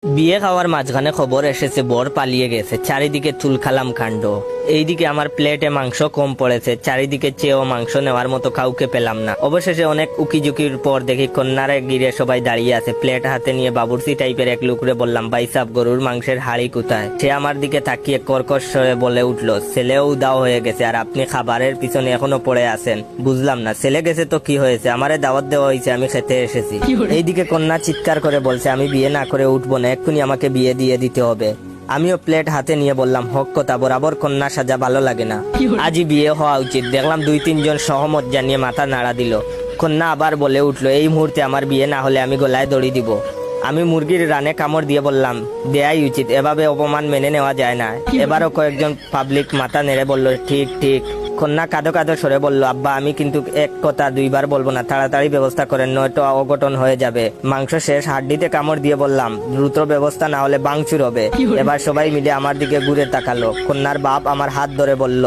বিয়ে খাওয়ার মাঝখানে খবর এসেছে বর পালিয়ে গেছে, চারিদিকে তুলখালাম কাণ্ড। এইদিকে আমার প্লেটে মাংস কম পড়েছে, চারিদিকে চেয়েও মাংস নেওয়ার মতো কাউকে পেলাম না। অবশেষে অনেক উকিঝুঁকির পর দেখি কন্যারে গিরে সবাই দাঁড়িয়ে আছে। প্লেট হাতে নিয়ে বাবুর্চি টাইপের এক লোকরে বললাম, ভাই সাব গরুর মাংসের হাড়ি কোথায়? সে আমার দিকে তাকিয়ে কর্কশ স্বরে বলে উঠলো, ছেলেও দাও হয়ে গেছে আর আপনি খাবারের পিছনে এখনো পড়ে আছেন। বুঝলাম না, ছেলে গেছে তো কি হয়েছে, আমারে দাওয়াত দেওয়া হয়েছে, আমি খেতে এসেছি। এইদিকে কন্যা চিৎকার করে বলছে, আমি বিয়ে না করে উঠবো না, এক্ষুনি আমাকে বিয়ে দিয়ে দিতে হবে। আমিও প্লেট হাতে নিয়ে বললাম, হক কথা, বরাবর কন্যা সাজা ভালো লাগে না, আজই বিয়ে হওয়া উচিত। দেখলাম 2-3 জন সহমত জানিয়ে মাথা নাড়া দিল। কন্যা আবার বলে উঠলো, এই মুহূর্তে আমার বিয়ে না হলে আমি গলায় দড়ি দিব। আমি মুরগির রানে কামড় দিয়ে বললাম, দেয়াই উচিত, এভাবে অপমান মেনে নেওয়া যায় না। এবারও কয়েকজন পাবলিক মাথা নেড়ে বলল, ঠিক ঠিক। কন্যা কাঁদো কাঁদো সরে বলল, আব্বা আমি কিন্তু এক কথা দুইবার বলবো না, তাড়াতাড়ি ব্যবস্থা করেন, নয়তো অঘটন হয়ে যাবে। মাংস শেষ, হাড্ডিতে কামড় দিয়ে বললাম, দ্রুত ব্যবস্থা না হলে বাংচুর হবে। এবার সবাই মিলে আমার দিকে ঘুরে তাকালো। কন্যার বাপ আমার হাত ধরে বলল,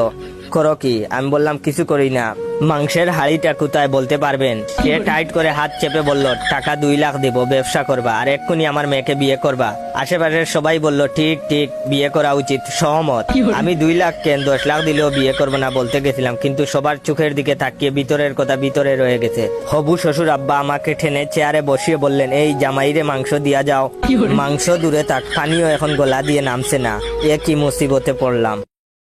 করো কি? আমি বললাম, কিছু করি না। মাংসের হাড়িটা কোথায় বলতে পারবেন? সে টাইট করে হাত চেপে বলল, টাকা 2 লাখ দিব, ব্যবসা করবা আর এক্ষুনি আমার মেয়েকে বিয়ে করবা। আশেপাশের সবাই বলল, ঠিক ঠিক, বিয়ে করা উচিত, সহমত। আমি 2 লাখ কেন 10 লাখ দিলেও বিয়ে করবো না বলতে গেছিলাম, কিন্তু সবার চোখের দিকে তাকিয়ে ভিতরের কথা ভিতরে রয়ে গেছে। হবু শ্বশুর আব্বা আমাকে টেনে চেয়ারে বসিয়ে বললেন, এই জামাইরে মাংস দিয়া যাও। মাংস দূরে থাক, পানিও এখন গলা দিয়ে নামছে না। এ কি মুসিবতে পড়লাম।